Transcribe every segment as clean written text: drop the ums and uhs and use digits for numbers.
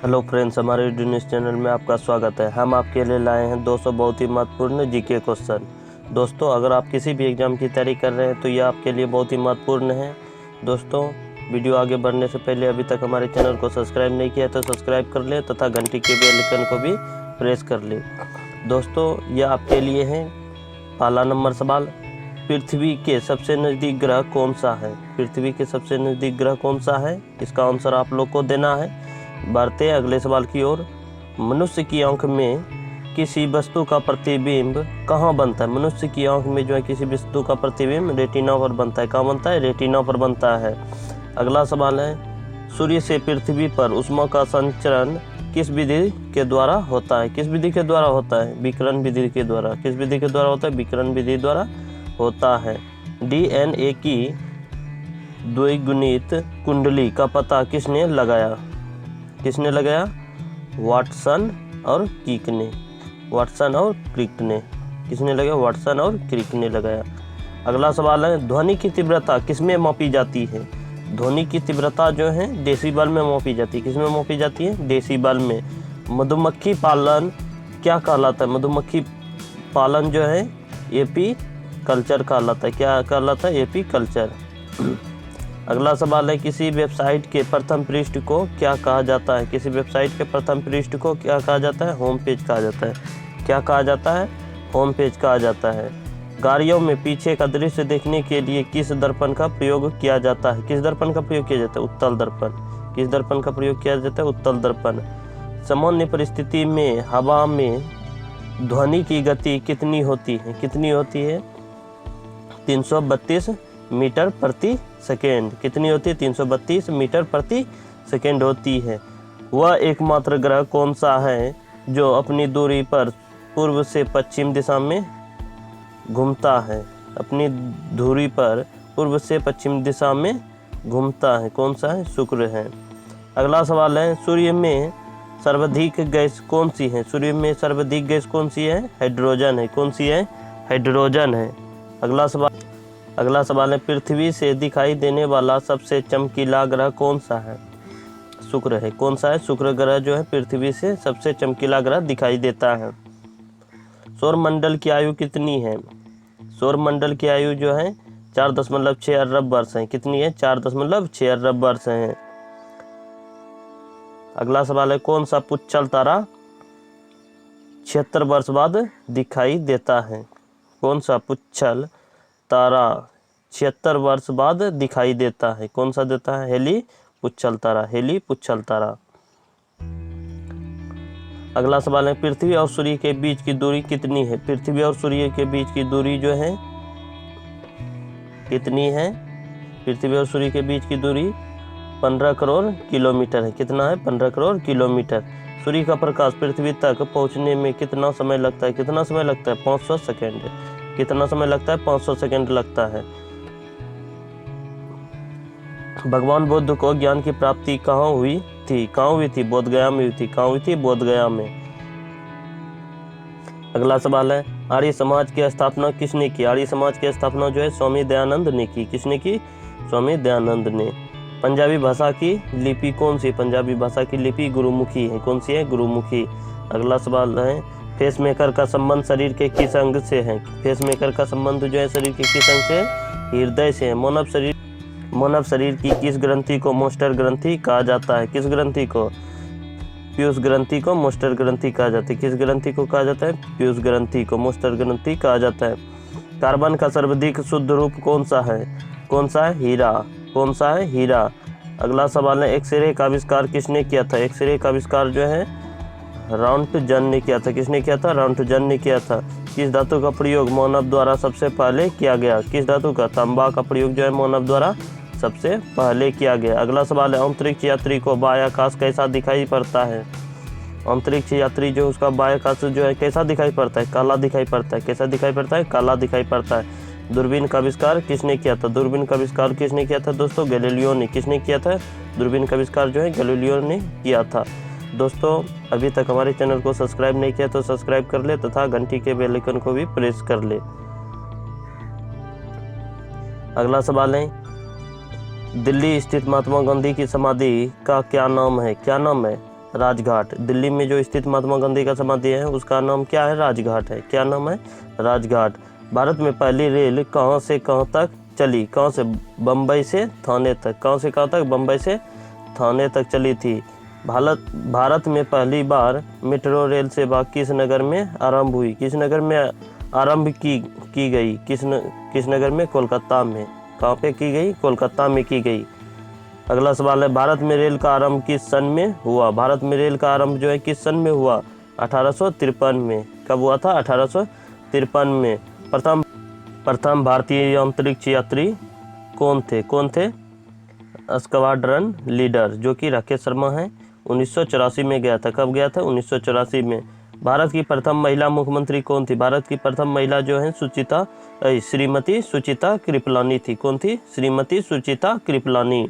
Hello friends, हमारे YouTube news channel में आपका स्वागत है। हम आपके लिए लाए हैं 200 बहुत ही महत्वपूर्ण जीके क्वेश्चन। दोस्तों, अगर आप किसी भी एग्ज़ाम की तैयारी कर रहे हैं तो यह आपके लिए बहुत ही महत्वपूर्ण है। दोस्तों, वीडियो आगे बढ़ने से पहले अभी तक हमारे चैनल को सब्सक्राइब नहीं किया तो सब्सक्राइब कर लें तथा घंटी के बेल आइकन को भी प्रेस कर लें। दोस्तों, यह आपके लिए है पहला नंबर सवाल, पृथ्वी के सबसे नज़दीक ग्रह कौन सा है? पृथ्वी के सबसे नज़दीक ग्रह कौन सा है? इसका आंसर आप लोग को देना है। बढ़ते हैं अगले सवाल की ओर। मनुष्य की आंख में किसी वस्तु का प्रतिबिंब कहाँ बनता है? मनुष्य की आंख में जो है किसी वस्तु का प्रतिबिंब रेटिना पर बनता है। कहाँ बनता है? रेटिना पर बनता है। अगला सवाल है, सूर्य से पृथ्वी पर ऊष्मा का संचरण किस विधि के द्वारा होता है? किस विधि के द्वारा होता है? विकिरण विधि के द्वारा। किस विधि के द्वारा होता है? विकिरण विधि द्वारा होता है। DNA की द्विगुणित कुंडली का पता किसने लगाया? किसने लगाया? वाटसन और क्रिक ने। वाटसन और क्रिक ने। किसने लगाया? वाटसन और क्रिक ने लगाया। अगला सवाल है, ध्वनि की तीव्रता किसमें मापी जाती है? ध्वनि की तीव्रता जो है डेसिबल में मापी जाती है। किसमें मापी जाती है? डेसिबल में। मधुमक्खी पालन क्या कहलाता है? मधुमक्खी पालन जो है एपी कल्चर कहलाता है। क्या कहलाता है? AP culture. अगला सवाल है, किसी वेबसाइट के प्रथम पृष्ठ को क्या कहा जाता है? किसी वेबसाइट के प्रथम पृष्ठ को क्या कहा जाता है? होम पेज कहा जाता है। क्या कहा जाता है? होम पेज कहा जाता है। गाड़ियों में पीछे का दृश्य देखने के लिए किस दर्पण का प्रयोग किया जाता है? किस दर्पण का प्रयोग किया जाता है? उत्तल दर्पण। किस दर्पण का प्रयोग किया जाता है? उत्तल दर्पण। सामान्य परिस्थिति में हवा में ध्वनि की गति कितनी होती है? कितनी होती है? 332 मीटर प्रति सेकेंड। कितनी होती है? 332 मीटर प्रति सेकेंड होती है। वह एकमात्र ग्रह कौन सा है जो अपनी दूरी पर पूर्व से पश्चिम दिशा में घूमता है? अपनी दूरी पर पूर्व से पश्चिम दिशा में घूमता है। कौन सा है? शुक्र है। अगला सवाल है, सूर्य में सर्वाधिक गैस कौन सी है? सूर्य में सर्वाधिक गैस कौन सी है? हाइड्रोजन है। कौन सी है? हाइड्रोजन है। अगला सवाल है, पृथ्वी से दिखाई देने वाला सबसे चमकीला ग्रह कौन सा है? शुक्र है। कौन सा है? शुक्र ग्रह जो है पृथ्वी से सबसे चमकीला ग्रह दिखाई देता है। सौरमंडल की आयु कितनी है? सौरमंडल की आयु जो है 4.6 अरब वर्ष है। कितनी है? 4.6 अरब वर्ष है। अगला सवाल है, कौन सा पुच्छल तारा 76 वर्ष बाद दिखाई देता है? कौन सा पुच्छल तारा 76 वर्ष बाद दिखाई देता है? कौन सा देता है? हेली पुच्छल तारा। हेली पुच्छल तारा। अगला सवाल है, पृथ्वी और सूर्य के बीच की दूरी कितनी है? पृथ्वी और सूर्य के बीच की दूरी जो है कितनी है? पृथ्वी और सूर्य के बीच की दूरी 15 करोड़ किलोमीटर है। कितना है? 15 करोड़ किलोमीटर। सूर्य का प्रकाश पृथ्वी तक पहुंचने में कितना समय लगता है? कितना समय लगता है? 500 सेकेंड। कितना समय लगता है? 500 सेकेंड लगता है। भगवान बुद्ध को ज्ञान की प्राप्ति कहाँ हुई थी? कहाँ हुई थी? बोधगया में हुई थी। कहाँ हुई थी? बोधगया में। अगला सवाल है, आर्य समाज की स्थापना किसने की? आर्य समाज की स्थापना जो है स्वामी दयानंद ने की। किसने की? स्वामी दयानंद ने। पंजाबी भाषा की लिपि कौन सी? पंजाबी भाषा की लिपि गुरुमुखी है। कौन सी है? गुरुमुखी। अगला सवाल है, फेसमेकर का संबंध शरीर के किस अंग से है? फेसमेकर का संबंध जो है शरीर के किस अंग से? हृदय से है। मानव शरीर की किस ग्रंथि को मोस्टर ग्रंथि कहा जाता है? किस ग्रंथि को? पीयूष ग्रंथि को मोस्टर ग्रंथि कहा जाता है। किस ग्रंथि को कहा जाता है? पीयूष ग्रंथि को मोस्टर ग्रंथि कहा जाता है। कार्बन का सर्वाधिक शुद्ध रूप कौन सा है? कौन सा है? हीरा। कौन सा है? हीरा। अगला सवाल है, एक्सरे का आविष्कार किसने किया था? एक्सरे का आविष्कार जो है रॉन्टजन ने किया था। किसने किया था? रॉन्टजन ने किया था। किस धातु का प्रयोग मानव द्वारा सबसे पहले किया गया? किस धातु का? तांबा का प्रयोग जो है मानव द्वारा सबसे पहले किया गया। अगला सवाल है, अंतरिक्ष यात्री को बाह्याकाश कैसा दिखाई पड़ता है? अंतरिक्ष यात्री जो उसका बाह्याकाश जो है कैसा दिखाई पड़ता है? काला दिखाई पड़ता है। कैसा दिखाई पड़ता है? काला दिखाई पड़ता है। दूरबीन का आविष्कार किसने किया था? दूरबीन का आविष्कार किसने किया था दोस्तों? गैलीलियो ने। किसने किया था? दूरबीन का आविष्कार जो है गैलीलियो ने किया था। दोस्तों, अभी तक हमारे चैनल को सब्सक्राइब नहीं किया तो सब्सक्राइब कर ले तथा घंटी के बेल आइकन को भी प्रेस कर ले। अगला सवाल है, दिल्ली स्थित महात्मा गांधी की समाधि का क्या नाम है? क्या नाम है? राजघाट। दिल्ली में जो स्थित महात्मा गांधी का समाधि है उसका नाम क्या है? राजघाट है। क्या नाम है? राजघाट। भारत में पहली रेल कहाँ से कहाँ तक चली? कहाँ से? बम्बई से थाने तक। कहाँ से कहाँ तक? बम्बई से थाने तक चली थी। भारत में पहली बार मेट्रो रेल सेवा किस नगर में आरंभ हुई? किस नगर में आरंभ की गई? किस नगर में? कोलकाता में। कहाँ पे की गई? कोलकाता में की गई। अगला सवाल है, भारत में रेल का आरंभ किस सन में हुआ? भारत में रेल का आरंभ जो है किस सन में हुआ? 1853 में। कब हुआ था? 1853 में। प्रथम भारतीय अंतरिक्ष यात्री कौन थे? स्क्वाड्रन लीडर जो कि राकेश शर्मा हैं। 1984 में गया था। कब गया था? 1984 में। भारत की प्रथम महिला मुख्यमंत्री कौन थी? भारत की प्रथम महिला जो है श्रीमती सुचिता कृपलानी थी। कौन थी? श्रीमती सुचिता कृपलानी।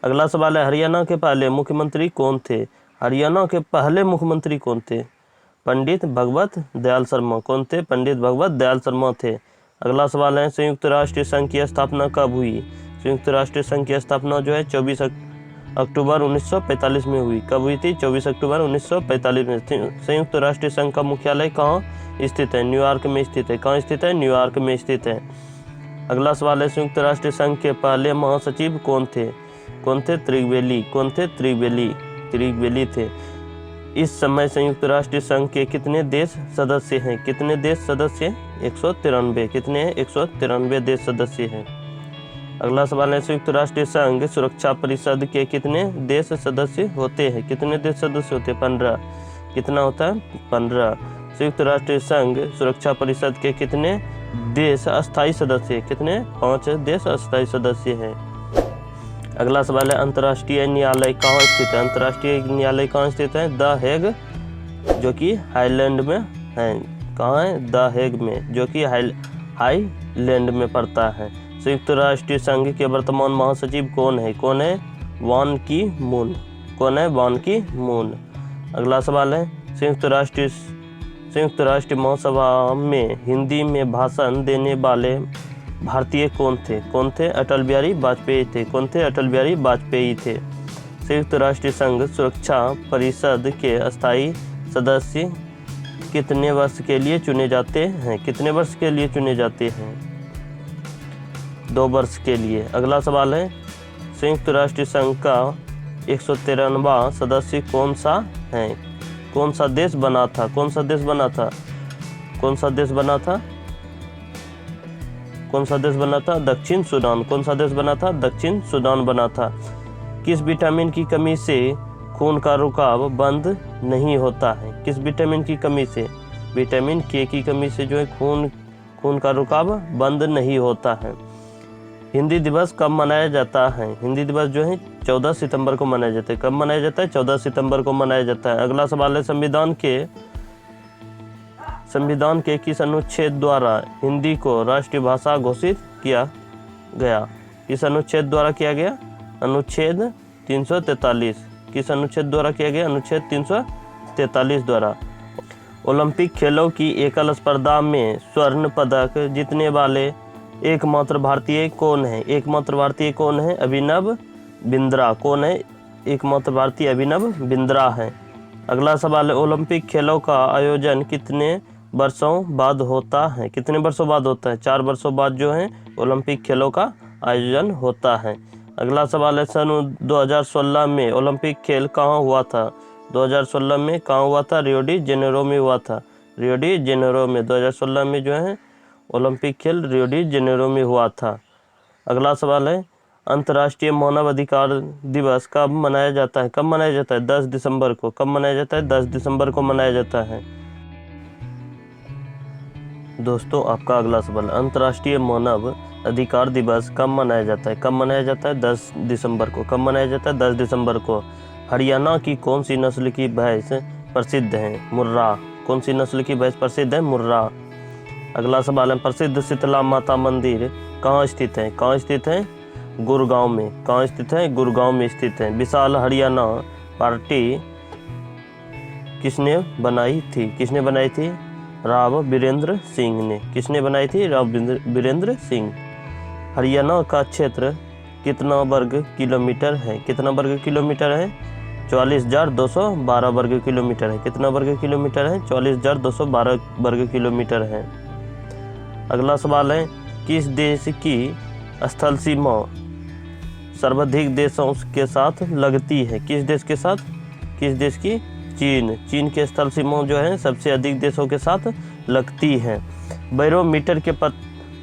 अगला सवाल है, हरियाणा के पहले मुख्यमंत्री कौन थे? हरियाणा के पहले मुख्यमंत्री कौन थे? पंडित भगवत दयाल शर्मा। कौन थे? पंडित भगवत दयाल शर्मा थे। अगला सवाल है, संयुक्त राष्ट्र संघ की स्थापना कब हुई? संयुक्त राष्ट्र संघ की स्थापना जो है 24 अक्टूबर 1945 में हुई। कब हुई थी? 24 अक्टूबर 1945 में। संयुक्त राष्ट्र संघ का मुख्यालय कहाँ स्थित है? न्यूयॉर्क में स्थित है। कहाँ स्थित है? न्यूयॉर्क में स्थित है। अगला सवाल है, संयुक्त राष्ट्र संघ के पहले महासचिव कौन थे? कौन थे? त्रिवेली। कौन थे? त्रिवेली थे। इस समय संयुक्त राष्ट्र संघ के कितने देश सदस्य हैं? कितने देश सदस्य? 193। कितने हैं? 193 देश सदस्य हैं। अगला सवाल है, संयुक्त राष्ट्र संघ सुरक्षा परिषद के कितने देश सदस्य होते हैं? कितने देश सदस्य होते हैं? 15। कितना होता है? 15। संयुक्त राष्ट्र संघ सुरक्षा परिषद के कितने देश अस्थायी सदस्य हैं? कितने? 5 देश अस्थायी सदस्य हैं। अगला सवाल है, अंतर्राष्ट्रीय न्यायालय कहाँ स्थित है? अंतर्राष्ट्रीय न्यायालय कहाँ स्थित है? द हेग जो कि हाईलैंड में है। कहाँ है? द हेग में जो कि हाईलैंड में पड़ता है। संयुक्त राष्ट्र संघ के वर्तमान महासचिव कौन है? कौन है? बान की मून। कौन है? बान की मून। अगला सवाल है, संयुक्त राष्ट्र महासभा में हिंदी में भाषण देने वाले भारतीय कौन थे? कौन थे? अटल बिहारी वाजपेयी थे। कौन थे? अटल बिहारी वाजपेयी थे। संयुक्त राष्ट्र संघ सुरक्षा परिषद के अस्थायी सदस्य कितने वर्ष के लिए चुने जाते हैं? कितने वर्ष के लिए चुने जाते हैं? 2 वर्ष के लिए। अगला सवाल है, संयुक्त राष्ट्र संघ का 193वां सदस्य कौन सा है? कौन सा देश बना था? कौन सा देश बना था? कौन सा देश बना था? कौन सा देश बना था? दक्षिण सूडान। कौन सा देश बना था? दक्षिण सूडान बना था। किस विटामिन की कमी से खून का रुकाव बंद नहीं होता है? किस विटामिन की कमी से? विटामिन के की कमी से जो है खून का रुकाव बंद नहीं होता है। हिंदी दिवस कब मनाया जाता है? हिंदी दिवस जो है 14 सितंबर को मनाया जाता है। कब मनाया जाता है? 14 सितंबर को मनाया जाता है। अगला सवाल है, संविधान के किस अनुच्छेद द्वारा हिंदी को राष्ट्रीय भाषा घोषित किया गया? किस अनुच्छेद द्वारा किया गया? अनुच्छेद 343। किस अनुच्छेद द्वारा किया गया? अनुच्छेद 343 द्वारा। ओलंपिक खेलों की एकल स्पर्धा में स्वर्ण पदक जीतने वाले एकमात्र भारतीय कौन है? एकमात्र भारतीय कौन है? अभिनव बिंद्रा। कौन है? एकमात्र भारतीय अभिनव बिंद्रा है। अगला सवाल है, ओलंपिक खेलों का आयोजन कितने वर्षों बाद होता है? कितने वर्षों बाद होता है? 4 वर्षों बाद जो है ओलंपिक खेलों का आयोजन होता है। अगला सवाल है, सन 2016 में ओलंपिक खेल कहाँ हुआ था? 2016 में कहाँ हुआ था? रियो डी जेनेरो में हुआ था। रियो डी जेनेरो में 2016 में जो है ओलंपिक खेल रियो डी जेनेरो में हुआ था। अगला सवाल है, अंतर्राष्ट्रीय मानव अधिकार दिवस कब मनाया जाता है? कब मनाया जाता है? 10 दिसंबर को। कब मनाया जाता है? 10 दिसंबर को मनाया जाता है। दोस्तों, आपका अगला सवाल, अंतर्राष्ट्रीय मानव अधिकार दिवस कब मनाया जाता है? कब मनाया जाता है? 10 दिसंबर को। कब मनाया जाता है? 10 दिसंबर को। हरियाणा की कौन सी नस्ल की भैंस प्रसिद्ध है? मुर्रा। कौन सी नस्ल की भैंस प्रसिद्ध है? मुर्रा। अगला सवाल है, प्रसिद्ध शीतला माता मंदिर कहाँ स्थित है? कहाँ स्थित है? गुड़गांव में। कहाँ स्थित है? गुड़गांव में स्थित है। विशाल हरियाणा पार्टी किसने बनाई थी? किसने बनाई थी? राव बीरेंद्र सिंह ने। किसने बनाई थी? राव बीरेंद्र सिंह। हरियाणा का क्षेत्र कितना वर्ग किलोमीटर है? कितना वर्ग किलोमीटर है? 44,212 वर्ग किलोमीटर है। कितना वर्ग किलोमीटर है? 44,212 वर्ग किलोमीटर है। अगला सवाल है, किस देश की स्थल सीमा सर्वाधिक देशों के साथ लगती है? किस देश के साथ? किस देश की? चीन। चीन के स्थल सीमा जो है सबसे अधिक देशों के साथ लगती है। बैरोमीटर के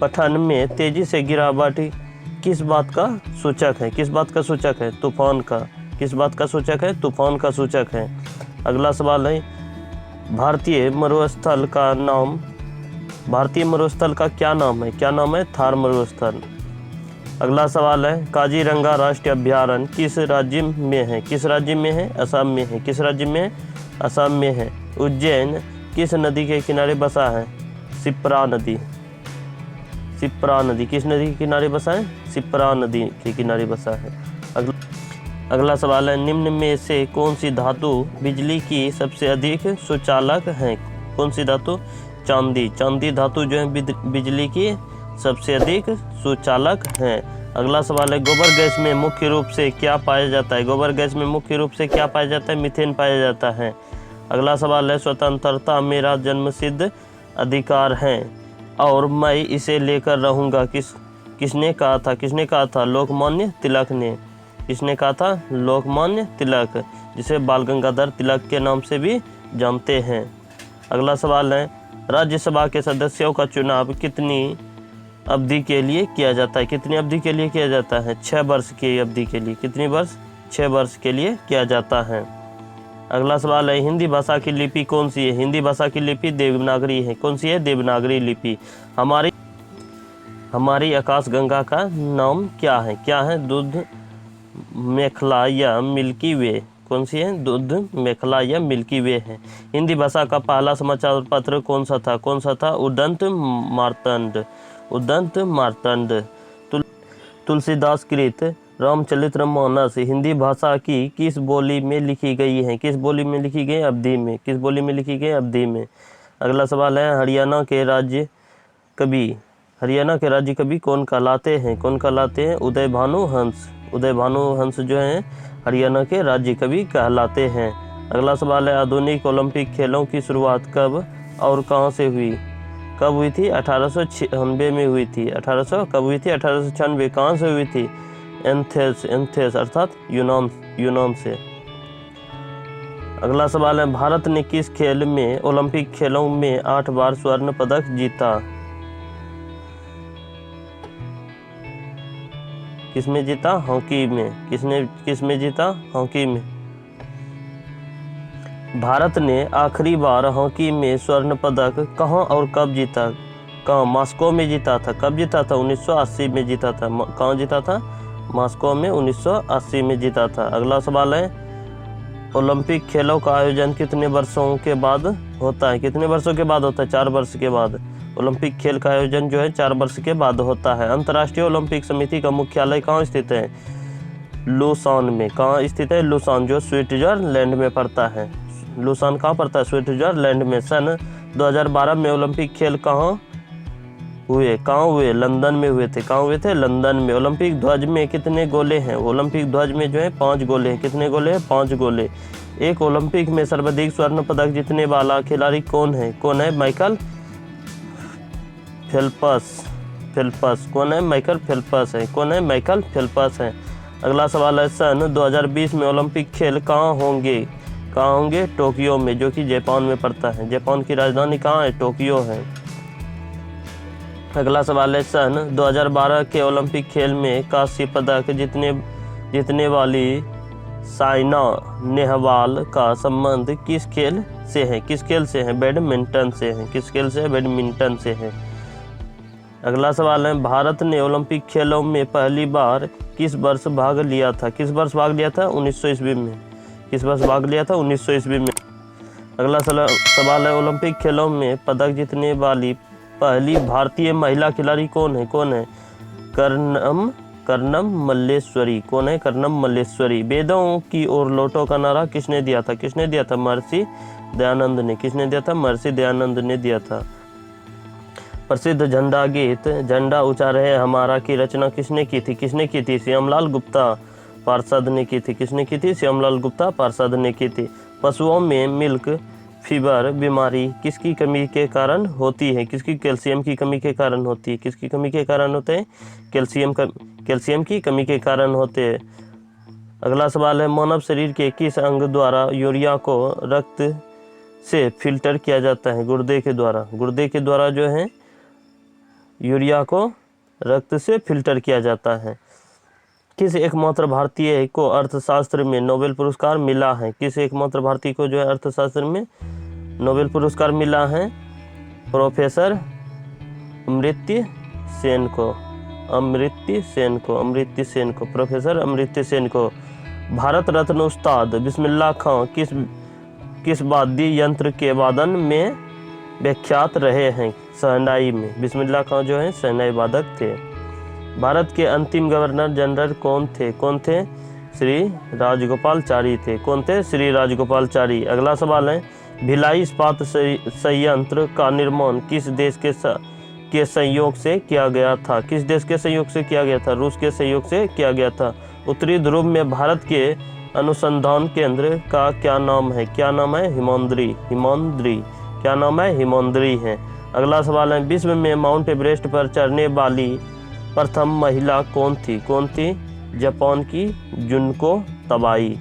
पठन में तेजी से गिरावट किस बात का सूचक है? किस बात का सूचक है? तूफान का। किस बात का सूचक है? तूफान का सूचक है। अगला सवाल है, भारतीय मरुस्थल का नाम, भारतीय मरुस्थल का क्या नाम है? क्या नाम है? थार मरुस्थल। अगला सवाल है, काजीरंगा राष्ट्रीय अभयारण्य किस राज्य में है? किस राज्य में है? असम में है। किस राज्य में? असम में है। उज्जैन किस नदी के किनारे बसा है? शिप्रा नदी। शिप्रा नदी किस नदी के किनारे बसा है? शिप्रा नदी के किनारे बसा है। अगला सवाल है, निम्न में से कौन सी धातु बिजली की सबसे अधिक सुचालक है? कौन सी धातु? चांदी। चांदी धातु जो है बिजली की सबसे अधिक सुचालक है। अगला सवाल है, गोबर गैस में मुख्य रूप से क्या पाया जाता है? गोबर गैस में मुख्य रूप से क्या पाया जाता है? मीथेन पाया जाता है। अगला सवाल है, स्वतंत्रता मेरा जन्मसिद्ध अधिकार है और मैं इसे लेकर रहूँगा किसने कहा था? किसने कहा था? लोकमान्य तिलक ने। किसने कहा था? लोकमान्य तिलक, जिसे बाल गंगाधर तिलक के नाम से भी जानते हैं। अगला सवाल है, राज्यसभा के सदस्यों का चुनाव कितनी अवधि के लिए किया जाता है? कितनी अवधि के लिए किया जाता है? 6 वर्ष की अवधि के लिए। कितनी वर्ष? 6 वर्ष के लिए किया जाता है। अगला सवाल है, हिंदी भाषा की लिपि कौन सी है? हिंदी भाषा की लिपि देवनागरी है। कौन सी है? देवनागरी लिपि। हमारी आकाश गंगा का नाम क्या है? क्या है? दूध मेखला या मिल्की वे। कौन सी है? दूध मेखला या मिल्की वे है। हिंदी भाषा का पहला समाचार पत्र कौन सा था? कौन सा था? उदंत मार्तंड। उदंत मार्तंड। तुलसीदास कृत रामचरितमानस हिंदी भाषा की किस बोली में लिखी गई है? किस बोली में लिखी गई? अवधी में। किस बोली में लिखी गई? अवधी में। अगला सवाल है, हरियाणा के राज्य कवि कौन कहलाते हैं? कौन कहलाते हैं? उदय भानु हंस। उदय भानु हंस जो हैं हरियाणा के राज्य कवि कहलाते हैं। अगला सवाल है, आधुनिक ओलंपिक खेलों की शुरुआत कब और कहाँ से हुई? कब हुई थी? 1896 में हुई थी। 1800 कब हुई थी? 1896। कहाँ से हुई थी? एथेंस अर्थात यूनान से। अगला सवाल है, भारत ने किस खेल में ओलंपिक खेलों में 8 बार स्वर्ण पदक जीता? किसमें जीता? हॉकी में। किसमें जीता? हॉकी में। भारत ने आखिरी बार हॉकी में स्वर्ण पदक कहाँ और कब जीता? कहाँ? मॉस्को में जीता था। कब जीता था? 1980 में जीता था। कहाँ जीता था? मॉस्को में 1980 में जीता था। अगला सवाल है, ओलंपिक खेलों का आयोजन कितने वर्षों के बाद होता है? कितने वर्षों के बाद होता है? 4 वर्ष के बाद। ओलंपिक खेल का आयोजन जो है 4 वर्ष के बाद होता है। अंतर्राष्ट्रीय ओलंपिक समिति का मुख्यालय कहाँ स्थित है? लुसान में। कहाँ स्थित है? लुसान जो स्विट्जरलैंड में पड़ता है। लुसान कहाँ पड़ता है? स्विट्जरलैंड में। सन 2012 में ओलंपिक खेल कहाँ हुए? लंदन में हुए थे। कहाँ हुए थे? लंदन में। ओलंपिक ध्वज में कितने गोले हैं? ओलंपिक ध्वज में जो है 5 गोले हैं। कितने गोले हैं? 5 गोले। एक ओलंपिक में सर्वाधिक स्वर्ण पदक जीतने वाला खिलाड़ी कौन है? Michael Phelps. कौन है? माइकल फेल्प्स है। कौन है? माइकल फेल्प्स है। अगला सवाल है, सन 2020 में ओलंपिक खेल कहाँ होंगे? टोक्यो में, जो कि जापान में पड़ता है। जापान की राजधानी कहाँ है? टोक्यो है। अगला सवाल है, सन 2012 के ओलंपिक खेल में कांस्य पदक जीतने वाली साइना नेहवाल का संबंध किस खेल से है? बैडमिंटन से है। किस खेल से? बैडमिंटन से है। अगला सवाल है, भारत ने ओलंपिक खेलों में पहली बार किस वर्ष भाग लिया था? 1900 ईस्वी में। किस वर्ष भाग लिया था? 1900 ईस्वी में। अगला सवाल है, ओलंपिक खेलों में पदक जीतने वाली पहली भारतीय महिला खिलाड़ी कौन है? कर्णम मल्लेश्वरी। कौन है? कर्णम मल्लेश्वरी। वेदों की ओर लौटो का नारा किसने दिया था? महर्षि दयानंद ने। किसने दिया था? महर्षि दयानंद ने दिया था। प्रसिद्ध झंडा गीत झंडा ऊंचा रहे हमारा की रचना किसने की थी? श्यामलाल गुप्ता। पार्षद ने की थी। किसने की थी? श्यामलाल गुप्ता पार्षद ने की थी। पशुओं में मिल्क फीवर बीमारी किसकी कमी के कारण होती है? किसकी? कैल्शियम की कमी के कारण होती है। किसकी कमी के कारण होते हैं? कैल्शियम की कमी के कारण होते हैं। अगला सवाल है, मानव शरीर के किस अंग द्वारा यूरिया को रक्त से फिल्टर किया जाता है? गुर्दे के द्वारा। गुर्दे के द्वारा जो है यूरिया को रक्त से फिल्टर किया जाता है। किस एकमात्र भारतीय को अर्थशास्त्र में नोबेल पुरस्कार मिला है? किस एकमात्र भारतीय को जो है अर्थशास्त्र में नोबेल पुरस्कार मिला है? प्रोफेसर अमर्त्य सेन को। प्रोफेसर अमर्त्य सेन को। भारत रत्न उस्ताद बिस्मिल्लाह खां किस वाद्य यंत्र के वादन में विख्यात रहे हैं? शहनाई में। बिस्मिल्लाह खां जो है शहनाई वादक थे। भारत के अंतिम गवर्नर जनरल कौन थे? श्री राजगोपालचारी थे। कौन थे? श्री राजगोपालचारी। अगला सवाल है, भिलाई इस्पात संयंत्र का निर्माण किस देश के सहयोग से किया गया था? किस देश के सहयोग से किया गया था? रूस के सहयोग से किया गया था। उत्तरी ध्रुव में भारत के अनुसंधान केंद्र का क्या नाम है? क्या नाम है? हिमौद्री। क्या नाम है? हिमौद्री है। अगला सवाल है, विश्व में माउंट एवरेस्ट पर चढ़ने वाली प्रथम महिला कौन थी? जापान की जुनको तबाई।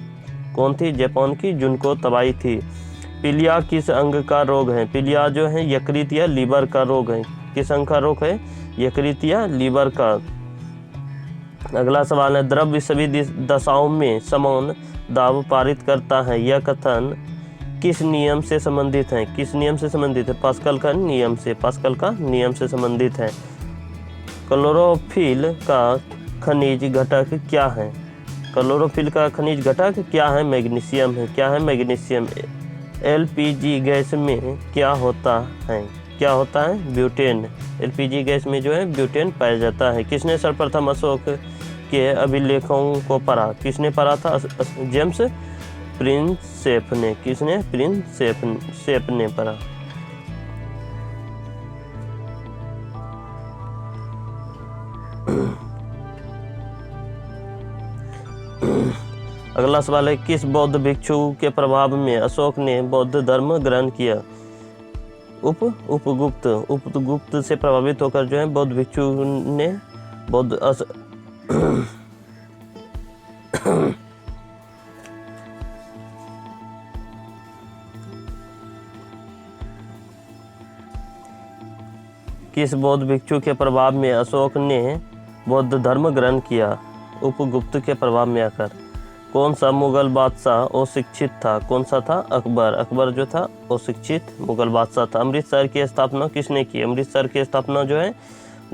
कौन थी? जापान की जुनको तबाई थी। पीलिया किस अंग का रोग है? पीलिया जो है यकृत या लीवर का रोग है। किस अंग का रोग है? यकृत या लीवर का। अगला सवाल है, द्रव्य सभी दशाओं में समान दाब पारित करता है। यह कथन किस नियम से संबंधित है? किस नियम से संबंधित है? पास्कल का नियम से संबंधित है। क्लोरोफिल का खनिज घटक क्या है? क्लोरोफिल का खनिज घटक क्या है? मैग्नीशियम है। क्या है? मैग्नीशियम। एलपीजी गैस में क्या होता है? ब्यूटेन। एलपीजी गैस में जो है ब्यूटेन पाया जाता है। किसने सर्वप्रथम अशोक के अभिलेखों को पढ़ा? किसने पढ़ा था? जेम्स प्रिंसेप ने। किसने? प्रिंसेप ने पढ़ा। अगला सवाल है, किस बौद्ध भिक्षु के प्रभाव में अशोक ने बौद्ध धर्म ग्रहण किया? उपगुप्त से प्रभावित होकर जो है बौद्ध भिक्षु ने किस बौद्ध भिक्षु के प्रभाव में अशोक ने बौद्ध धर्म ग्रहण किया? उपगुप्त के प्रभाव में आकर। कौन सा मुगल बादशाह अशिक्षित था? कौन सा था? अकबर जो था अशिक्षित मुगल बादशाह था। अमृतसर की स्थापना किसने की? अमृतसर की स्थापना जो है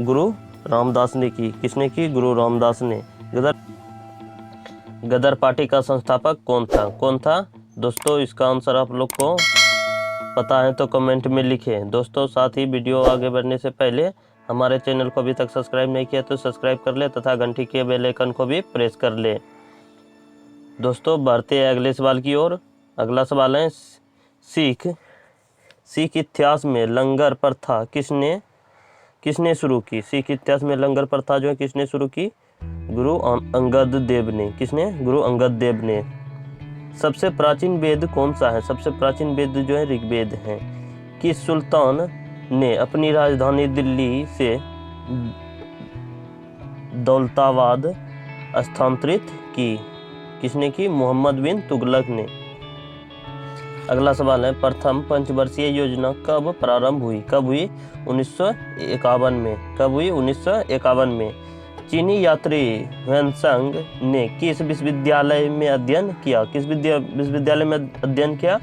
गुरु रामदास ने की। किसने की? गुरु रामदास ने। गदर पार्टी का संस्थापक कौन था? दोस्तों इसका आंसर आप लोग को पता है तो कमेंट में लिखें। दोस्तों साथ ही वीडियो आगे बढ़ने से पहले हमारे चैनल को अभी तक सब्सक्राइब नहीं किया तो सब्सक्राइब कर ले तथा घंटी के बेल आइकन को भी प्रेस कर ले। दोस्तों बढ़ते हैं अगले सवाल की ओर। अगला सवाल है, सिख इतिहास में लंगर प्रथा किसने शुरू की? सिख इतिहास में लंगर प्रथा जो है किसने शुरू की? गुरु अंगद देव ने। किसने? गुरु अंगद देव ने। सबसे प्राचीन वेद कौन सा है? सबसे प्राचीन वेद जो है ऋग्वेद है। किस सुल्तान ने अपनी राजधानी दिल्ली से दौलताबाद स्थानांतरित की? किसने की? मोहम्मद बिन तुगलक ने। अगला सवाल है, प्रथम पंचवर्षीय योजना कब प्रारंभ हुई? कब हुई? 1951 में। कब हुई? 1951 में। चीनी यात्री ह्वेनसांग ने किस विश्वविद्यालय में अध्ययन किया? किस विश्वविद्यालय में अध्ययन किया?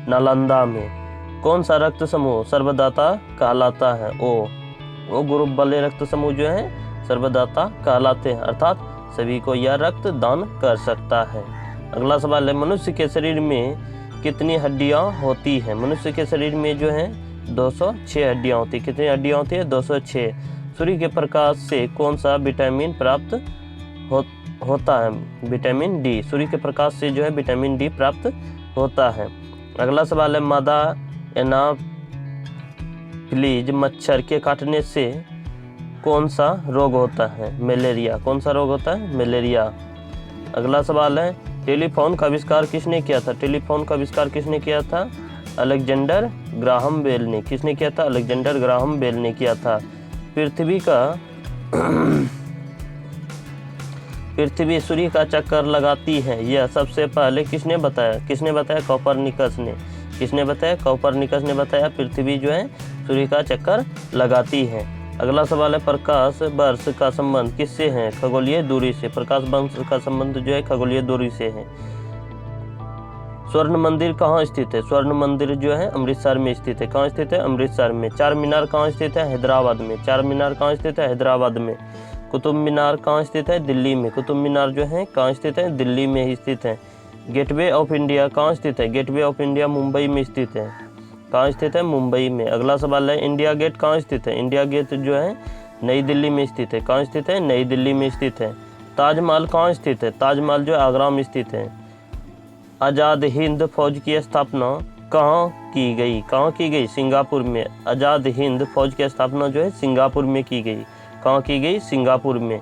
नालंदा में। कौन सा रक्त समूह सर्वदाता कहलाता है? ओ ग्रुप वाले रक्त समूह जो है सर्वदाता कहलाते हैं, अर्थात सभी को यह रक्त दान कर सकता है। अगला सवाल है, मनुष्य के शरीर में कितनी हड्डियां होती हैं? मनुष्य के शरीर में जो है 206 हड्डियां होती है। कितनी हड्डियां होती है? 206। सूर्य के प्रकाश से कौन सा विटामिन प्राप्त होता है? Vitamin D. सूर्य के प्रकाश से जो है विटामिन डी प्राप्त होता है। अगला सवाल है, मादा एनाफिलीज मच्छर के काटने से कौन सा रोग होता है? मलेरिया। कौन सा रोग होता है? मलेरिया। अगला सवाल है टेलीफोन का आविष्कार किसने किया था? टेलीफोन का आविष्कार किसने किया था? अलेक्जेंडर ग्राहम बेल ने। किसने किया था? अलेक्जेंडर ग्राहम बेल ने किया था। पृथ्वी सूर्य का चक्कर लगाती है, यह सबसे पहले किसने बताया? किसने बताया? कोपरनिकस ने। किसने बताया? कोपरनिकस ने बताया पृथ्वी जो है सूर्य का चक्कर लगाती है। अगला सवाल है प्रकाश वर्ष का संबंध किससे है? खगोलीय दूरी से। प्रकाश वर्ष का संबंध जो है खगोलीय दूरी से है। स्वर्ण मंदिर कहाँ स्थित है? स्वर्ण मंदिर जो है अमृतसर में स्थित है। कहाँ स्थित है? अमृतसर में। चार मीनार कहाँ स्थित है? हैदराबाद में। चार मीनार कहाँ स्थित है? हैदराबाद में। कुतुब मीनार कहाँ स्थित है? दिल्ली में। कुतुब मीनार जो है कहाँ स्थित है? दिल्ली में ही स्थित है। गेटवे ऑफ इंडिया कहाँ स्थित है? गेटवे ऑफ इंडिया मुंबई में स्थित है। कहाँ स्थित है? मुंबई में। अगला सवाल है इंडिया गेट कहाँ स्थित है? इंडिया गेट जो है नई दिल्ली में स्थित है। कहाँ स्थित है? नई दिल्ली में स्थित है। ताजमहल कहाँ स्थित है? ताजमहल जो आगरा में स्थित है। आज़ाद हिंद फौज की स्थापना कहाँ की गई? कहाँ की गई? सिंगापुर में। आज़ाद हिंद फौज की स्थापना जो है सिंगापुर में की गई। कहाँ की गई? सिंगापुर में।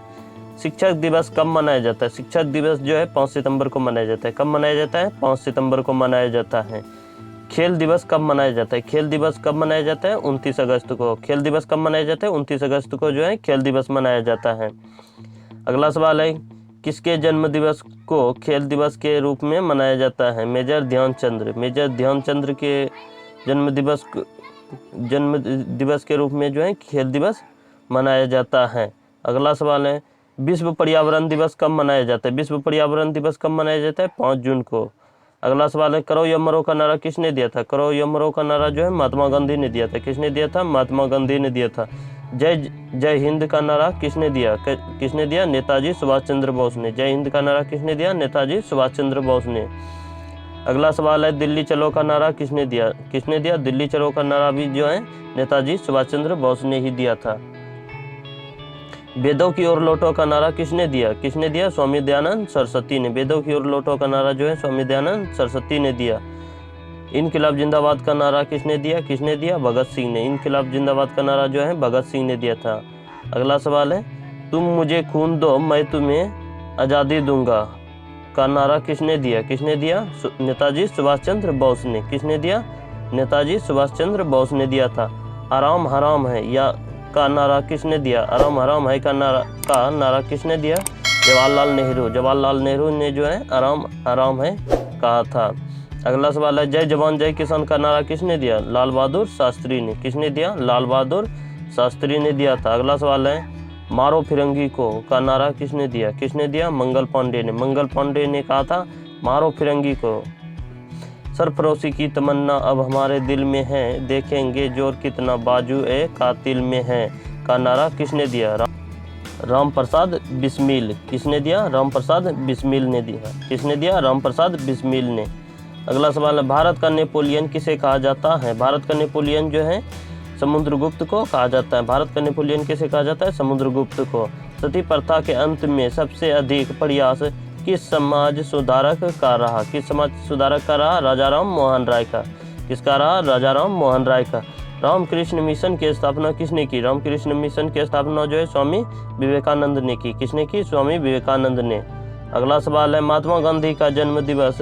शिक्षक दिवस कब मनाया जाता है? शिक्षक दिवस जो है 5 सितंबर को मनाया जाता है। कब मनाया जाता है? 5 सितंबर को मनाया जाता है। खेल दिवस कब मनाया जाता है? खेल दिवस कब मनाया जाता है? 29 अगस्त को। खेल दिवस कब मनाया जाता है? 29 अगस्त को जो है खेल दिवस मनाया जाता है। अगला सवाल है किसके जन्म दिवस को खेल दिवस के रूप में मनाया जाता है? मेजर ध्यानचंद्र। मेजर ध्यानचंद्र के जन्म दिवस के रूप में जो है खेल दिवस मनाया जाता है। अगला सवाल है विश्व पर्यावरण दिवस कब मनाया जाता है? विश्व पर्यावरण दिवस कब मनाया जाता है? 5 जून को। अगला सवाल है करो या मरो का नारा किसने दिया था? करो या मरो का नारा जो है महात्मा गांधी ने दिया था। किसने दिया था? महात्मा गांधी ने दिया था। जय हिंद का नारा किसने दिया? किसने दिया? नेताजी सुभाष चंद्र बोस ने। जय हिंद का नारा किसने दिया? नेताजी सुभाष चंद्र बोस ने। अगला सवाल है दिल्ली चलो का नारा किसने दिया? किसने दिया? दिल्ली चलो का नारा भी जो है नेताजी सुभाष चंद्र बोस ने ही दिया था। वेदों की ओर लौटो का नारा किसने दिया? किसने दिया? स्वामी दयानंद सरस्वती ने। वेदों की ओर लौटो का नारा जो है स्वामी दयानंद सरस्वती ने दिया। इनकलाब जिंदाबाद का नारा किसने दिया? किसने दिया? भगत सिंह ने। इनकलाब जिंदाबाद का नारा जो है भगत सिंह ने दिया था। अगला सवाल है तुम मुझे खून दो मैं तुम्हें आज़ादी दूंगा का नारा किसने दिया? किसने दिया? नेताजी सुभाष चंद्र बोस ने। किसने दिया? नेताजी सुभाष चंद्र बोस ने दिया था। आराम हराम है या का नारा किसने दिया? आराम हराम है का नारा किसने दिया? जवाहरलाल नेहरू। जवाहरलाल नेहरू ने जो है आराम हराम है कहा था। अगला सवाल है जय जवान जय किसान का नारा किसने दिया? लाल बहादुर शास्त्री ने। किसने दिया? लाल बहादुर शास्त्री ने दिया था। अगला सवाल है मारो फिरंगी को का नारा किसने दिया? किसने दिया? मंगल पांडे ने। मंगल पांडे ने कहा था मारो फिरंगी को। सरफरोशी की तमन्ना अब हमारे दिल में है, देखेंगे जोर कितना बाजू ए कातिल में है का नारा किसने दिया? राम प्रसाद बिस्मिल। किसने दिया? राम प्रसाद बिस्मिल ने दिया। किसने दिया? राम प्रसाद बिस्मिल ने। अगला सवाल है भारत का नेपोलियन किसे कहा जाता है? भारत का नेपोलियन जो है समुद्रगुप्त को कहा जाता है। भारत का नेपोलियन किसे कहा जाता है? समुद्रगुप्त को। सती प्रथा के अंत में सबसे अधिक प्रयास किस समाज सुधारक का रहा? किस समाज सुधारक का रहा? राजा राम मोहन राय का। किसका रहा? राजा राम मोहन राय का। रामकृष्ण मिशन की स्थापना किसने की? रामकृष्ण मिशन की स्थापना जो है स्वामी विवेकानंद ने की। किसने की? स्वामी विवेकानंद ने। अगला सवाल है महात्मा गांधी का जन्म दिवस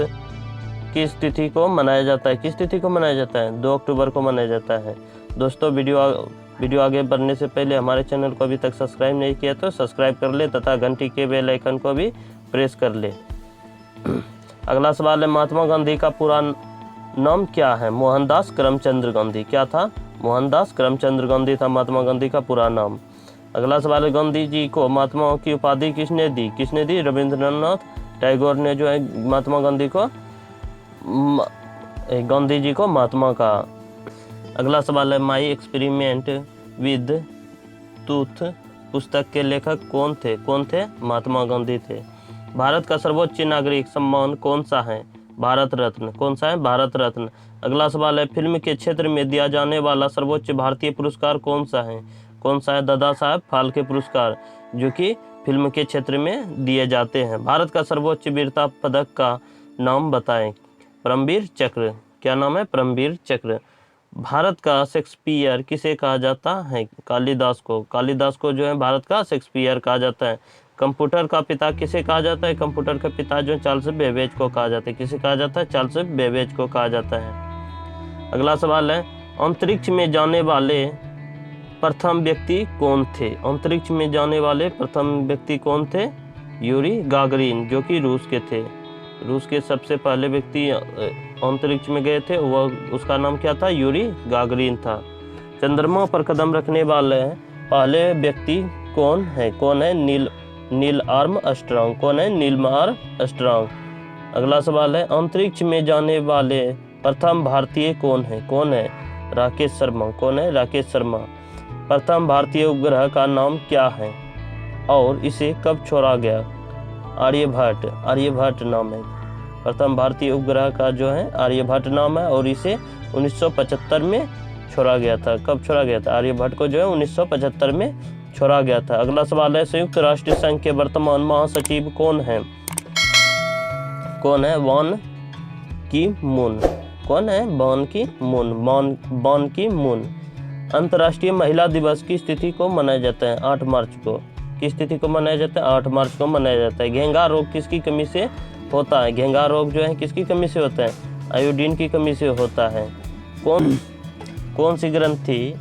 किस तिथि को मनाया जाता है? किस तिथि को मनाया जाता है? 2 अक्टूबर को मनाया जाता है। दोस्तों वीडियो आगे बढ़ने से पहले हमारे चैनल को अभी तक सब्सक्राइब नहीं किया तो सब्सक्राइब कर ले तथा घंटी के बेल आइकन को भी प्रेस कर ले। अगला सवाल है महात्मा गांधी का पूरा नाम क्या है? मोहनदास करमचंद गांधी। क्या था? मोहनदास करमचंद गांधी था महात्मा गांधी का पूरा नाम। अगला सवाल है गांधी जी को महात्मा की उपाधि किसने दी? किसने दी? रविंद्रनाथ टैगोर ने जो है महात्मा गांधी जी को महात्मा का। अगला सवाल है माई एक्सपेरिमेंट विद टूथ पुस्तक के लेखक कौन थे? कौन थे? महात्मा गांधी थे। भारत का सर्वोच्च नागरिक सम्मान कौन सा है? भारत रत्न। कौन सा है? भारत रत्न। अगला सवाल है फिल्म के क्षेत्र में दिया जाने वाला सर्वोच्च भारतीय पुरस्कार कौन सा है? कौन सा है? दादा साहब फाल्के पुरस्कार जो कि फिल्म के क्षेत्र में दिए जाते हैं। भारत का सर्वोच्च वीरता पदक का नाम बताएं। परमवीर चक्र। क्या नाम है? परमवीर चक्र। भारत का शेक्सपियर किसे कहा जाता है? कालिदास को। कालिदास को जो है भारत का शेक्सपियर कहा जाता है। कंप्यूटर का पिता किसे कहा जाता है? कंप्यूटर का पिता जो चार्ल्स बेबेज को कहा जाता है। किसे कहा जाता है? चार्ल्स बेबेज को कहा जाता है। अगला सवाल है, अंतरिक्ष में जाने वाले प्रथम व्यक्ति कौन थे? अंतरिक्ष में जाने वाले प्रथम व्यक्ति कौन थे? यूरी गागरिन, जो कि रूस के थे। रूस के सबसे पहले व्यक्ति अंतरिक्ष में गए थे, वह उसका नाम क्या था? यूरी गागरिन था। चंद्रमा पर कदम रखने वाले पहले व्यक्ति कौन है? कौन है? Neil Armstrong. कौन है? Neil Armstrong. अगला सवाल है, अंतरिक्ष में जाने वाले प्रथम भारतीय कौन है? कौन है? राकेश शर्मा। कौन है? राकेश शर्मा। प्रथम भारतीय उपग्रह का नाम क्या है और इसे कब छोड़ा गया? आर्यभट्ट। आर्यभट्ट नाम है। प्रथम भारतीय उपग्रह का जो है आर्यभट्ट नाम है और इसे 1975 में छोड़ा गया था। कब छोड़ा गया था? आर्यभट्ट को जो है 1975 में छोड़ा गया था। अगला सवाल है, संयुक्त राष्ट्र संघ के वर्तमान महासचिव कौन है? कौन है? बान की मून। कौन है? बान की मून। बान की मून। अंतर्राष्ट्रीय महिला दिवस की तिथि को मनाया जाता है 8 मार्च को। किस तिथि को मनाया जाता है? 8 मार्च को मनाया जाता है। घेंघा रोग किसकी कमी से होता है? घेंघा रोग जो है किसकी कमी से होता है? आयोडीन की कमी से होता है। कौन सी ग्रंथि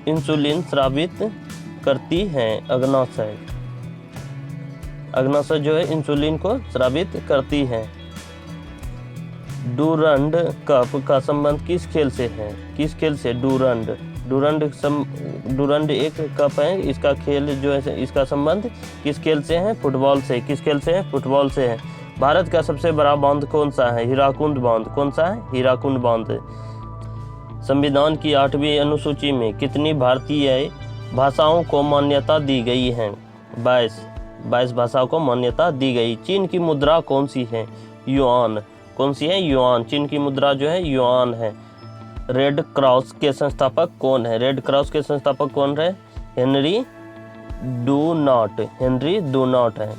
इंसुलिन स्रावित करती है? अग्नाशय। अग्नाशय जो है इंसुलिन को स्रावित करती है। डूरंड कप का संबंध किस खेल से है? किस खेल से? डूरंड एक कप है, इसका खेल जो है इसका संबंध किस खेल से है? फुटबॉल से। किस खेल से है? फुटबॉल से है। भारत का सबसे बड़ा बांध कौन सा है? हीराकुंड बांध। कौन सा है? हीराकुंड बांध। संविधान की 8वीं अनुसूची में कितनी भारतीय भाषाओं को मान्यता दी गई है? 22 भाषाओं को मान्यता दी गई। चीन की मुद्रा कौन सी है? युआन। कौन सी है? युआन। चीन की मुद्रा जो है युआन है। रेड क्रॉस के संस्थापक कौन है? रेड क्रॉस के संस्थापक कौन है? हेनरी डूनाट। हेनरी डूनाट है।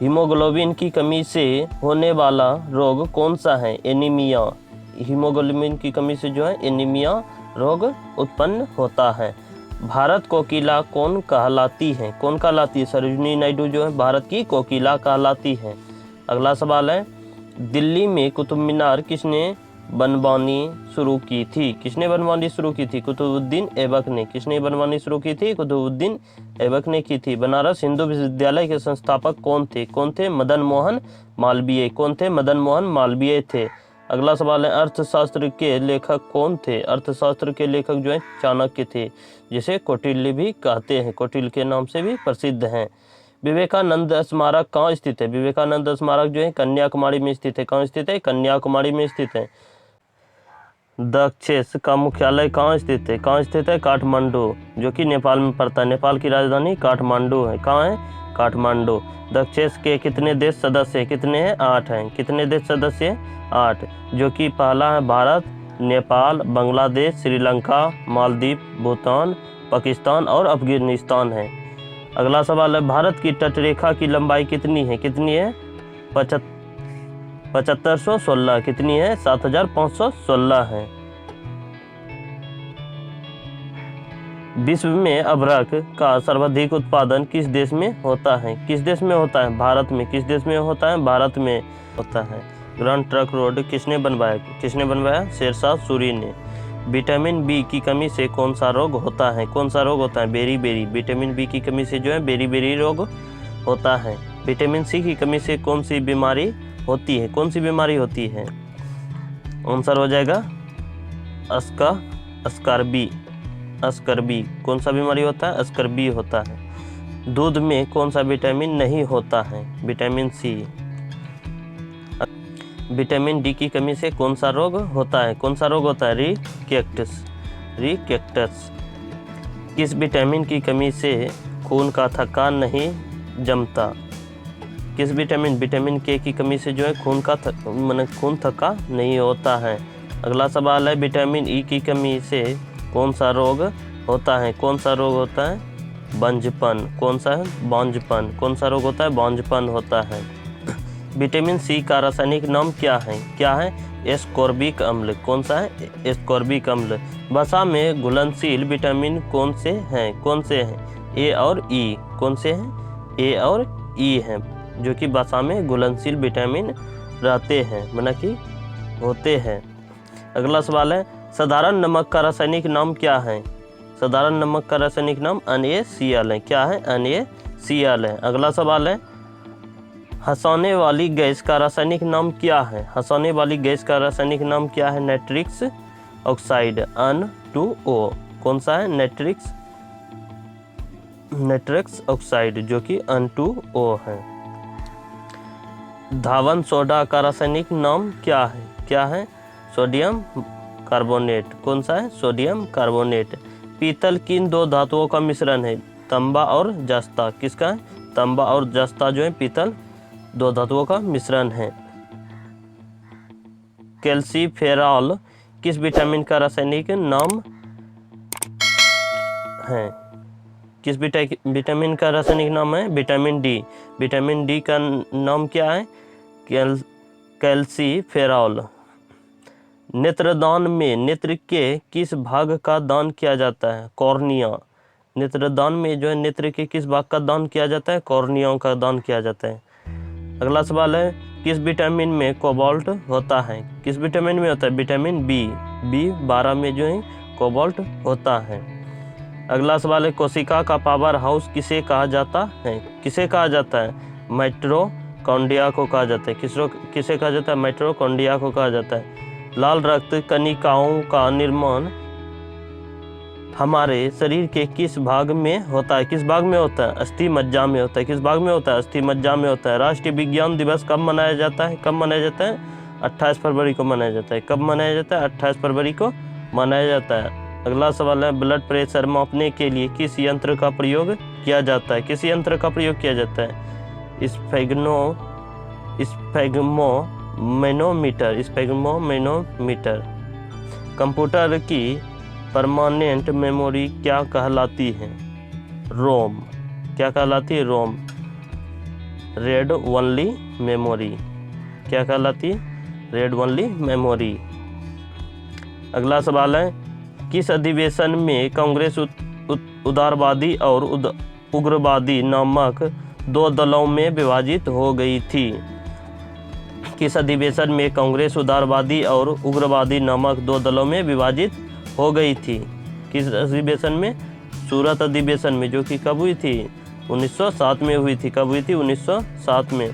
हीमोग्लोबिन की कमी से होने वाला रोग कौन सा है? एनीमिया। हीमोग्लोबिन की कमी से जो है एनीमिया रोग उत्पन्न होता है। भारत कोकिला कौन कहलाती है? कौन कहलाती है? सरोजिनी नायडू जो है भारत की कोकिला कहलाती है। अगला सवाल है, दिल्ली में कुतुब मीनार किसने बनवानी शुरू की थी? किसने बनवानी शुरू की थी? कुतुबुद्दीन ऐबक ने। किसने बनवानी शुरू की थी? कुतुबुद्दीन ऐबक ने की थी। बनारस हिंदू विश्वविद्यालय के संस्थापक कौन थे? कौन थे? मदन मोहन मालवीय। कौन थे? मदन मोहन मालवीय थे। अगला सवाल है, अर्थशास्त्र के लेखक कौन थे? अर्थशास्त्र के लेखक जो है चाणक्य थे, जिसे कौटिल्य भी कहते हैं, कौटिल्य के नाम से भी प्रसिद्ध हैं। विवेकानंद स्मारक कहाँ स्थित है? विवेकानंद स्मारक जो है कन्याकुमारी में स्थित है। कहाँ स्थित है? कन्याकुमारी में स्थित है। दक्षेस का मुख्यालय कहाँ स्थित है? कहाँ स्थित है? काठमांडू, जो कि नेपाल में पड़ता है। नेपाल की राजधानी काठमांडू है। कहाँ है? काठमांडू। दक्षेस के कितने देश सदस्य हैं? कितने हैं? 8 हैं। कितने देश सदस्य हैं? 8, जो कि पहला है भारत, नेपाल, बांग्लादेश, श्रीलंका, मालदीव, भूटान, पाकिस्तान और अफगानिस्तान है। अगला सवाल है, भारत की तटरेखा की लंबाई कितनी है? कितनी है? 7516। कितनी है? 7516 है। विश्व में अभ्रक का सर्वाधिक उत्पादन किस देश में होता है? किस देश में होता है? भारत में। किस देश में होता है? भारत में होता है। ग्रैंड ट्रंक रोड किसने बनवाया? किसने बनवाया? शेरशाह सूरी ने। विटामिन बी की कमी से कौन सा रोग होता है? कौन सा रोग होता है? बेरी। विटामिन बी की कमी से जो है बेरी रोग होता है। विटामिन सी की कमी से कौन सी बीमारी होती है? कौन सी बीमारी होती है? आंसर हो जाएगा अस्कर्बी। कौन सा बीमारी होता है? अस्कर्बी होता है। दूध में कौन सा विटामिन नहीं होता है? Vitamin C. विटामिन डी की कमी से कौन सा रोग होता है? कौन सा रोग होता है? रिकेक्टस। किस विटामिन की कमी से खून का थक्का नहीं जमता? किस विटामिन के की कमी से जो है खून थक्का नहीं होता है। अगला सवाल है, विटामिन ई की कमी से कौन सा रोग होता है? कौन सा रोग होता है? बांझपन। कौन सा है? बांझपन। कौन सा रोग होता है? बांझपन होता है। विटामिन सी का रासायनिक नाम क्या है? क्या है? एस्कॉर्बिक अम्ल। कौन सा है? एस्कॉर्बिक अम्ल। वसा में घुलनशील विटामिन कौन से हैं? कौन से हैं? ए और ई। कौन से हैं? ए और ई हैं, जो कि वसा में घुलनशील विटामिन रहते हैं, माना कि होते हैं। अगला सवाल है, साधारण नमक का रासायनिक नाम क्या है? साधारण नमक का रासायनिक नाम NaCl है। क्या है? NaCl है। अगला सवाल है, हंसाने वाली गैस का रासायनिक नाम क्या है? हंसाने वाली गैस का रासायनिक नाम क्या है? नाइट्रिक्स ऑक्साइड, N2O। कौन सा है? नाइट्रिक्स ऑक्साइड, जो कि N2O है। धावन सोडा का रासायनिक नाम क्या है? क्या है? Sodium carbonate. कौन सा है? Sodium carbonate. पीतल किन दो धातुओं का मिश्रण है? तांबा और जस्ता। किसका है? तांबा और जस्ता जो है पीतल दो धातुओं का मिश्रण है। कैल्सीफेरॉल किस विटामिन का रासायनिक नाम है? किस विटामिन का रासायनिक नाम है? Vitamin D. विटामिन डी का नाम क्या है? कैल्सीफेरॉल। नेत्रदान में नेत्र के किस भाग का दान किया जाता है? कॉर्निया। नेत्रदान में जो है नेत्र के किस भाग का दान किया जाता है? कॉर्नियाओं का दान किया जाता है। अगला सवाल है, किस विटामिन में कोबाल्ट होता है? किस विटामिन में होता है? विटामिन B12 में जो है कोबाल्ट होता है। अगला सवाल है, कोशिका का पावर हाउस किसे कहा जाता है? किसे कहा जाता है? माइटोकॉन्ड्रिया को कहा जाता है। किसे कहा जाता है? माइटोकॉन्ड्रिया को कहा जाता है। लाल रक्त कणिकाओं का निर्माण हमारे शरीर के किस भाग में होता है? किस भाग में होता है? अस्थि मज्जा में होता है। किस भाग में होता है? अस्थि मज्जा में होता है। राष्ट्रीय विज्ञान दिवस कब मनाया जाता है? कब मनाया जाता है? 28 फरवरी को मनाया जाता है। कब मनाया जाता है? 28 फरवरी को मनाया जाता है। अगला सवाल है, ब्लड प्रेशर मापने के लिए किस यंत्र का प्रयोग किया जाता है? किस यंत्र का प्रयोग किया जाता है? स्फेग्मोमेनोमीटर। कंप्यूटर की परमानेंट मेमोरी क्या कहलाती है? रोम। क्या कहलाती है? रोम। Read only memory. क्या कहलाती है? Read only memory. अगला सवाल है, किस अधिवेशन में कांग्रेस उदारवादी और उग्रवादी नामक दो दलों में विभाजित हो गई थी? किस अधिवेशन में कांग्रेस उदारवादी और उग्रवादी नामक दो दलों में विभाजित हो गई थी? किस अधिवेशन में? सूरत अधिवेशन में, जो कि कब हुई थी? 1907 में हुई थी। कब हुई थी? 1907 में।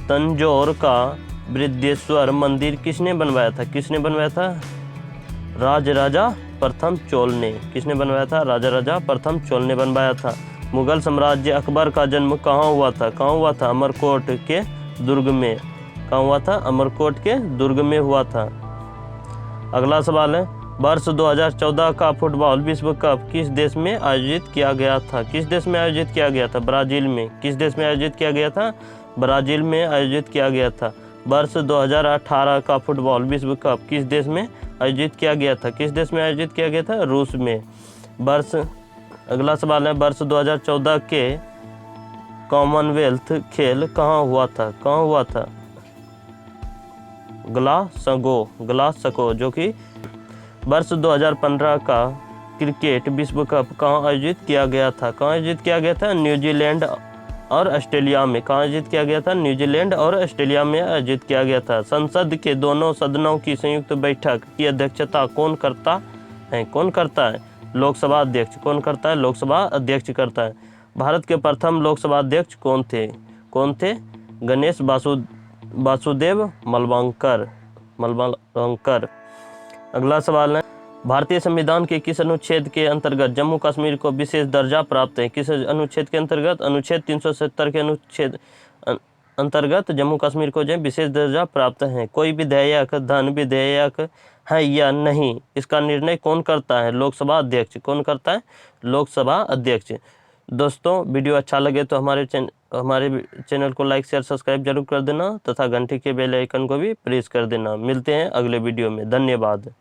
तंजौर का बृहदेश्वर मंदिर किसने बनवाया था? किसने बनवाया था? राजराजा प्रथम चोल ने। किसने बनवाया था? राजराजा प्रथम चोल ने बनवाया था। मुगल साम्राज्य अकबर का जन्म कहाँ हुआ था? कहाँ हुआ था? अमरकोट के दुर्ग में। कहाँ हुआ था? अमरकोट के दुर्ग में हुआ था। अगला सवाल है, वर्ष 2014 का फुटबॉल विश्व कप किस देश में आयोजित किया गया था? किस देश में आयोजित किया गया था? ब्राजील में। किस देश में आयोजित किया गया था? ब्राजील में आयोजित किया गया था। वर्ष 2018 का फुटबॉल विश्व कप किस देश में आयोजित किया गया था? किस देश में आयोजित किया गया था? रूस में। अगला सवाल है, वर्ष 2014 के कॉमनवेल्थ खेल कहाँ हुआ था? कहाँ हुआ था? ग्लासगो, जो कि वर्ष 2015 का क्रिकेट विश्व कप कहाँ आयोजित किया गया था? कहाँ आयोजित किया गया था? न्यूजीलैंड और ऑस्ट्रेलिया में। कहाँ आयोजित किया गया था? न्यूजीलैंड और ऑस्ट्रेलिया में आयोजित किया गया था। संसद के दोनों सदनों की संयुक्त बैठक की अध्यक्षता कौन करता है? कौन करता है? लोकसभा अध्यक्ष। कौन करता है? लोकसभा अध्यक्ष करता है। भारत के प्रथम लोकसभा अध्यक्ष कौन थे? कौन थे? गणेश वासुदेव मलवांकर। अगला सवाल है, भारतीय संविधान के किस अनुच्छेद के अंतर्गत जम्मू कश्मीर को विशेष दर्जा प्राप्त है? किस अनुच्छेद के अंतर्गत? अनुच्छेद 370 के अनुच्छेद अंतर्गत जम्मू कश्मीर को जो विशेष दर्जा प्राप्त है। कोई विधेयक धन विधेयक है या नहीं, इसका निर्णय कौन करता है? लोकसभा अध्यक्ष। कौन करता है? लोकसभा अध्यक्ष। दोस्तों, वीडियो अच्छा लगे तो हमारे चैनल को लाइक शेयर सब्सक्राइब जरूर कर देना तथा घंटी के बेल आइकन को भी प्रेस कर देना। मिलते हैं अगले वीडियो में। धन्यवाद।